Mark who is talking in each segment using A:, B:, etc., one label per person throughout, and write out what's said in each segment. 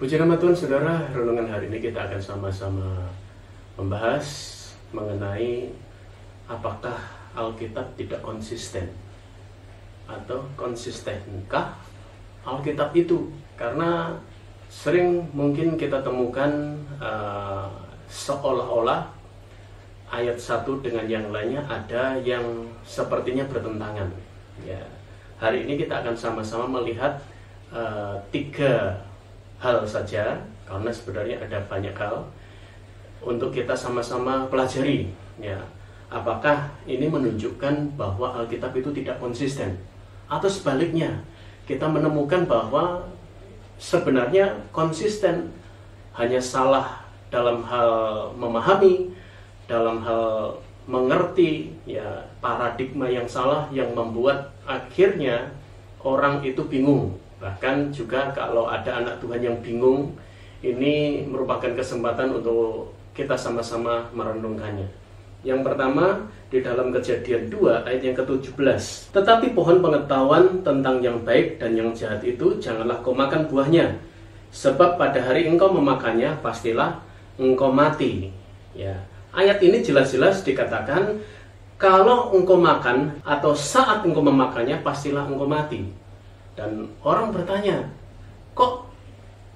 A: Puji nama Tuhan, saudara. Renungan hari ini kita akan sama-sama membahas mengenai apakah Alkitab tidak konsisten atau konsistenkah Alkitab itu. Karena sering mungkin kita temukan seolah-olah ayat satu dengan yang lainnya ada yang sepertinya bertentangan. Ya, hari ini kita akan sama-sama melihat tiga hal saja, karena sebenarnya ada banyak hal untuk kita sama-sama pelajari. Ya, apakah ini menunjukkan bahwa Alkitab itu tidak konsisten, atau sebaliknya kita menemukan bahwa sebenarnya konsisten, hanya salah dalam hal memahami, dalam hal mengerti, ya, paradigma yang salah yang membuat akhirnya orang itu bingung. Bahkan juga kalau ada anak Tuhan yang bingung, ini merupakan kesempatan untuk kita sama-sama merenungkannya. Yang pertama, di dalam Kejadian 2 ayat yang ke-17. Tetapi pohon pengetahuan tentang yang baik dan yang jahat itu janganlah kau makan buahnya, sebab pada hari engkau memakannya pastilah engkau mati. Ya, ayat ini jelas-jelas dikatakan kalau engkau makan atau saat engkau memakannya pastilah engkau mati. Dan orang bertanya, kok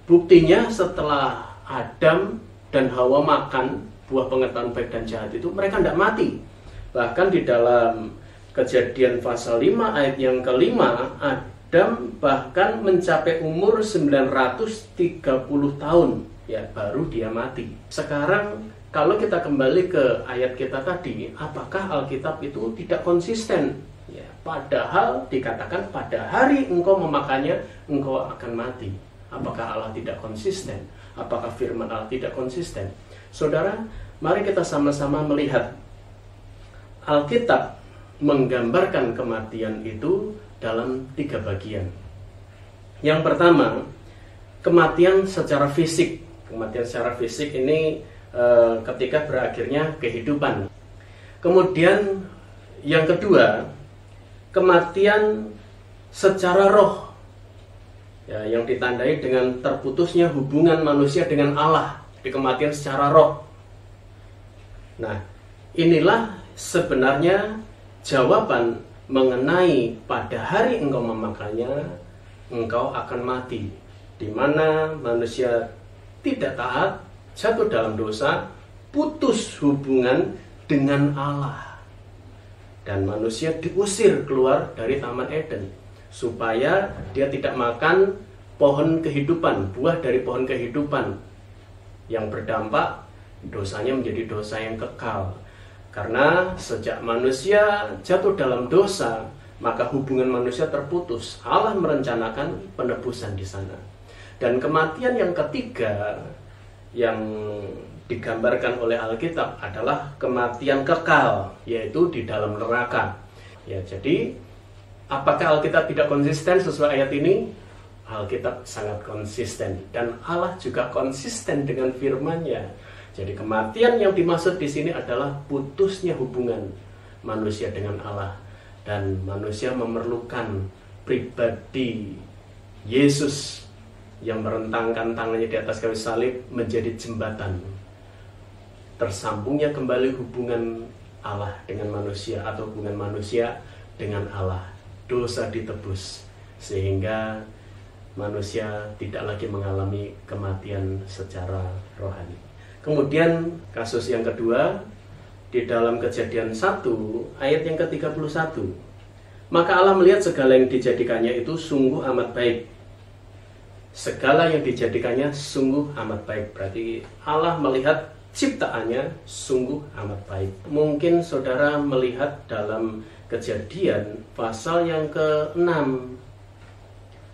A: buktinya setelah Adam dan Hawa makan buah pengetahuan baik dan jahat itu mereka tidak mati? Bahkan di dalam Kejadian pasal 5 ayat yang ke-5, Adam bahkan mencapai umur 930 tahun, ya, baru dia mati. Sekarang kalau kita kembali ke ayat kita tadi, apakah Alkitab itu tidak konsisten? Ya, padahal dikatakan pada hari engkau memakannya engkau akan mati. Apakah Allah tidak konsisten? Apakah firman Allah tidak konsisten? Saudara, mari kita sama-sama melihat Alkitab menggambarkan kematian itu dalam tiga bagian. Yang pertama, kematian secara fisik. Kematian secara fisik ini ketika berakhirnya kehidupan. Kemudian yang kedua, kematian secara roh, ya, yang ditandai dengan terputusnya hubungan manusia dengan Allah, di kematian secara roh. Nah, inilah sebenarnya jawaban mengenai pada hari engkau memakannya engkau akan mati, di mana manusia tidak taat, jatuh dalam dosa, putus hubungan dengan Allah, dan manusia diusir keluar dari Taman Eden supaya dia tidak makan pohon kehidupan, buah dari pohon kehidupan yang berdampak dosanya menjadi dosa yang kekal. Karena sejak manusia jatuh dalam dosa, maka hubungan manusia terputus. Allah merencanakan penebusan di sana. Dan kematian yang ketiga yang digambarkan oleh Alkitab adalah kematian kekal, yaitu di dalam neraka. Ya, jadi apakah Alkitab tidak konsisten sesuai ayat ini? Alkitab sangat konsisten, dan Allah juga konsisten dengan firman-Nya. Jadi kematian yang dimaksud di sini adalah putusnya hubungan manusia dengan Allah, dan manusia memerlukan pribadi Yesus yang merentangkan tangannya di atas kayu salib menjadi jembatan tersambungnya kembali hubungan Allah dengan manusia, atau hubungan manusia dengan Allah. Dosa ditebus sehingga manusia tidak lagi mengalami kematian secara rohani. Kemudian kasus yang kedua di dalam Kejadian 1 ayat yang ke-31. Maka Allah melihat segala yang dijadikannya itu sungguh amat baik. Segala yang dijadikannya sungguh amat baik. Berarti Allah melihat ciptaannya sungguh amat baik. Mungkin saudara melihat dalam Kejadian pasal yang ke-6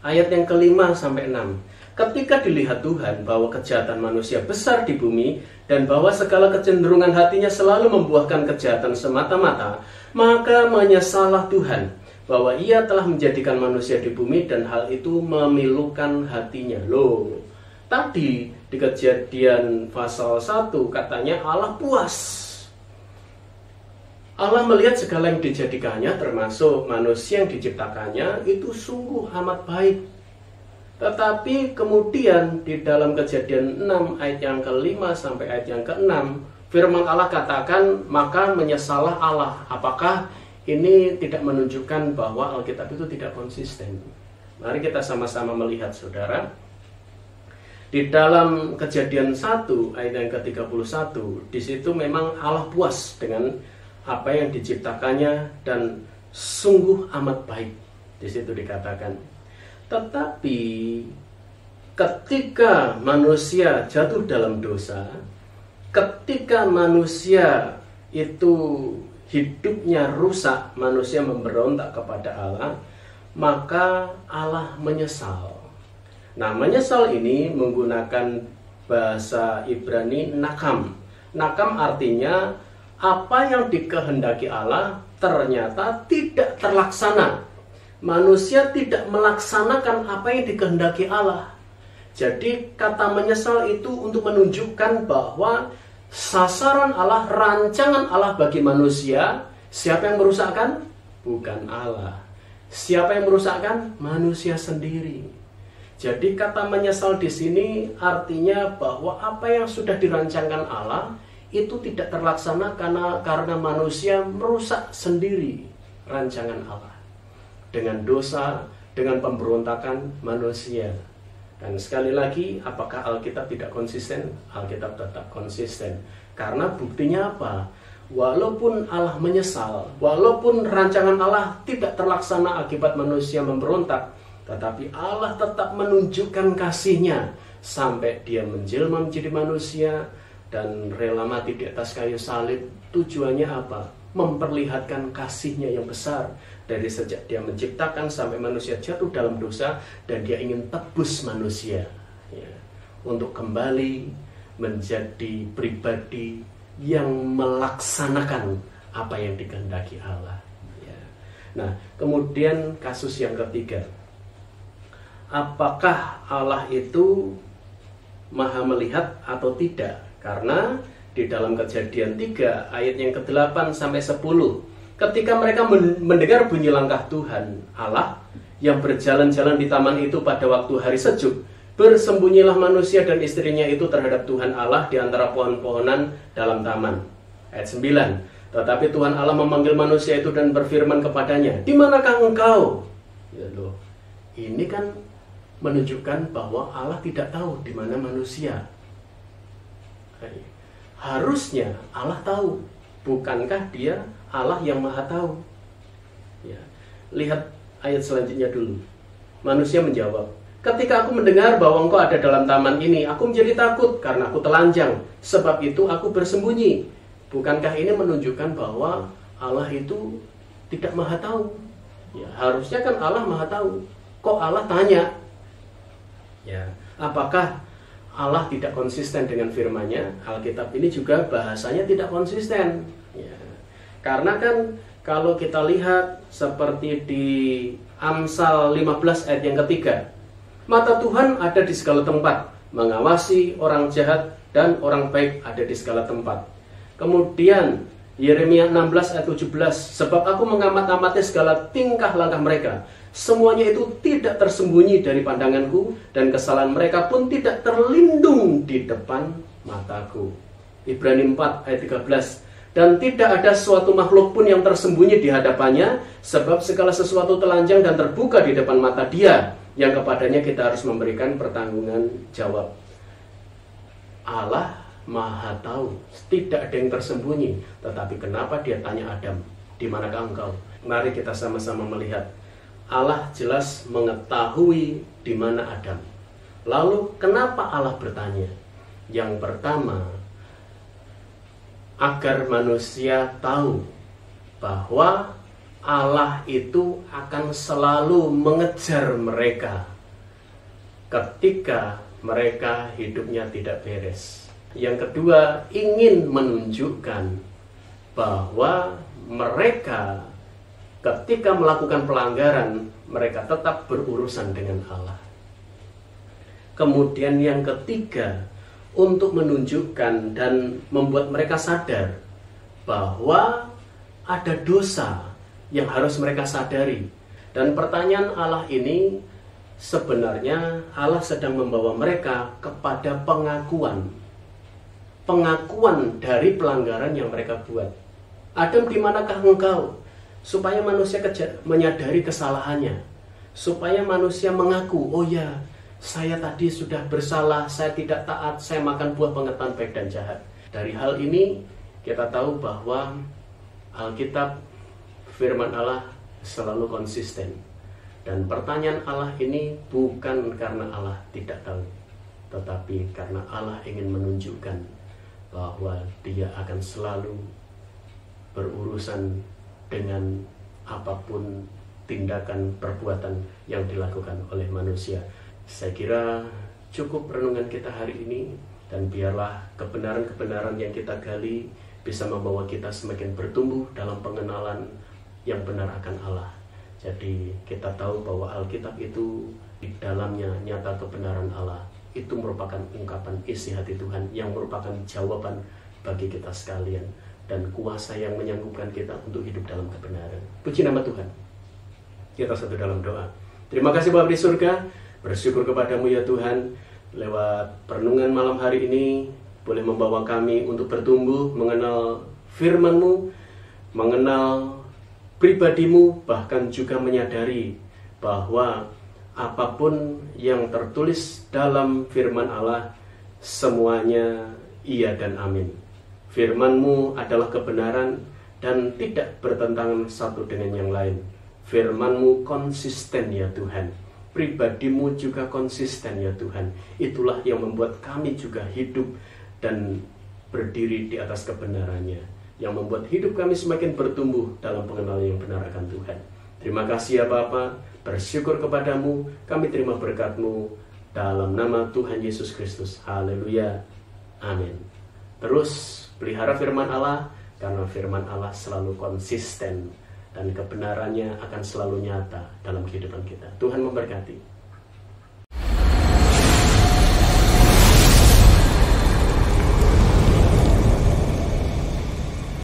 A: ayat yang ke-5 sampai 6. Ketika dilihat Tuhan bahwa kejahatan manusia besar di bumi, dan bahwa segala kecenderungan hatinya selalu membuahkan kejahatan semata-mata, maka menyesallah Tuhan bahwa Ia telah menjadikan manusia di bumi, dan hal itu memilukan hatinya. Loh, tadi di Kejadian pasal 1 katanya Allah puas. Allah melihat segala yang dijadikannya, termasuk manusia yang diciptakannya, itu sungguh amat baik. Tetapi kemudian di dalam Kejadian 6 ayat yang ke-5 sampai ayat yang ke-6, firman Allah katakan, maka menyesallah Allah. Apakah ini tidak menunjukkan bahwa Alkitab itu tidak konsisten? Mari kita sama-sama melihat, saudara. Di dalam Kejadian 1 ayat yang ke-31, di situ memang Allah puas dengan apa yang diciptakannya dan sungguh amat baik. Di situ dikatakan. Tetapi ketika manusia jatuh dalam dosa, ketika manusia itu hidupnya rusak, manusia memberontak kepada Allah, maka Allah menyesal. Nah, menyesal ini menggunakan bahasa Ibrani nakam. Nakam artinya apa yang dikehendaki Allah ternyata tidak terlaksana. Manusia tidak melaksanakan apa yang dikehendaki Allah. Jadi kata menyesal itu untuk menunjukkan bahwa sasaran Allah, rancangan Allah bagi manusia, siapa yang merusakkan? Bukan Allah. Siapa yang merusakkan? Manusia sendiri. Jadi kata menyesal di sini artinya bahwa apa yang sudah dirancangkan Allah itu tidak terlaksana karena manusia merusak sendiri rancangan Allah. Dengan dosa, dengan pemberontakan manusia. Dan sekali lagi, apakah Alkitab tidak konsisten? Alkitab tetap konsisten. Karena buktinya apa? Walaupun Allah menyesal, walaupun rancangan Allah tidak terlaksana akibat manusia memberontak, tetapi Allah tetap menunjukkan kasih-Nya sampai Dia menjelma menjadi manusia dan rela mati di atas kayu salib. Tujuannya apa? Memperlihatkan kasih-Nya yang besar. Dari sejak Dia menciptakan sampai manusia jatuh dalam dosa, dan Dia ingin tebus manusia ya, untuk kembali menjadi pribadi yang melaksanakan apa yang dikehendaki Allah ya. Nah, kemudian kasus yang ketiga, apakah Allah itu maha melihat atau tidak? Karena di dalam Kejadian 3 ayat yang ke-8 sampai 10, ketika mereka mendengar bunyi langkah Tuhan Allah yang berjalan-jalan di taman itu pada waktu hari sejuk, bersembunyilah manusia dan istrinya itu terhadap Tuhan Allah di antara pohon-pohonan dalam taman. Ayat 9, tetapi Tuhan Allah memanggil manusia itu dan berfirman kepadanya, di manakah engkau? Ya loh, ini kan menunjukkan bahwa Allah tidak tahu di mana manusia. Harusnya Allah tahu. Bukankah Dia Allah yang maha tahu? Ya. Lihat ayat selanjutnya dulu. Manusia menjawab, ketika aku mendengar bahwa engkau ada dalam taman ini, aku menjadi takut karena aku telanjang. Sebab itu aku bersembunyi. Bukankah ini menunjukkan bahwa Allah itu tidak maha tahu? Ya, harusnya kan Allah maha tahu. Kok Allah tanya? Ya, apakah Allah tidak konsisten dengan firman-Nya? Alkitab ini juga bahasanya tidak konsisten. Ya. Karena kan kalau kita lihat seperti di Amsal 15 ayat yang ketiga, mata Tuhan ada di segala tempat, mengawasi orang jahat dan orang baik ada di segala tempat. Kemudian Yeremia 16 ayat 17, sebab aku mengamat-amati segala tingkah langkah mereka, semuanya itu tidak tersembunyi dari pandanganku, dan kesalahan mereka pun tidak terlindung di depan mataku. Ibrani 4 ayat 13, dan tidak ada suatu makhluk pun yang tersembunyi di hadapannya, sebab segala sesuatu telanjang dan terbuka di depan mata Dia, yang kepadanya kita harus memberikan pertanggungan jawab. Allah maha tahu, tidak ada yang tersembunyi. Tetapi kenapa Dia tanya Adam, di manakah engkau? Mari kita sama-sama melihat. Allah jelas mengetahui di mana Adam. Lalu kenapa Allah bertanya? Yang pertama, agar manusia tahu bahwa Allah itu akan selalu mengejar mereka ketika mereka hidupnya tidak beres. Yang kedua, ingin menunjukkan bahwa mereka ketika melakukan pelanggaran, mereka tetap berurusan dengan Allah. Kemudian yang ketiga, untuk menunjukkan dan membuat mereka sadar bahwa ada dosa yang harus mereka sadari. Dan pertanyaan Allah ini sebenarnya Allah sedang membawa mereka kepada pengakuan dari pelanggaran yang mereka buat. Adam, di manakah engkau? Supaya manusia menyadari kesalahannya, supaya manusia mengaku, oh ya, saya tadi sudah bersalah, saya tidak taat, saya makan buah pengetahuan baik dan jahat. Dari hal ini kita tahu bahwa Alkitab, firman Allah selalu konsisten. Dan pertanyaan Allah ini bukan karena Allah tidak tahu, tetapi karena Allah ingin menunjukkan bahwa Dia akan selalu berurusan dengan apapun tindakan perbuatan yang dilakukan oleh manusia. Saya kira cukup renungan kita hari ini, dan biarlah kebenaran-kebenaran yang kita gali bisa membawa kita semakin bertumbuh dalam pengenalan yang benar akan Allah. Jadi kita tahu bahwa Alkitab itu di dalamnya nyata kebenaran Allah. Itu merupakan ungkapan isi hati Tuhan yang merupakan jawaban bagi kita sekalian, dan kuasa yang menyanggupkan kita untuk hidup dalam kebenaran. Puji nama Tuhan. Kita satu dalam doa. Terima kasih Bapa di surga, bersyukur kepadamu ya Tuhan, lewat perenungan malam hari ini boleh membawa kami untuk bertumbuh mengenal firman-Mu, mengenal pribadi-Mu, bahkan juga menyadari bahwa apapun yang tertulis dalam firman Allah semuanya iya dan amin. Firman-Mu adalah kebenaran dan tidak bertentangan satu dengan yang lain. Firman-Mu konsisten ya Tuhan. Pribadi-Mu juga konsisten ya Tuhan. Itulah yang membuat kami juga hidup dan berdiri di atas kebenarannya, yang membuat hidup kami semakin bertumbuh dalam pengenalan yang benar akan Tuhan. Terima kasih ya Bapa, bersyukur kepadamu, kami terima berkat-Mu dalam nama Tuhan Yesus Kristus. Haleluya, amin. Terus pelihara firman Allah, karena firman Allah selalu konsisten dan kebenarannya akan selalu nyata dalam kehidupan kita. Tuhan memberkati.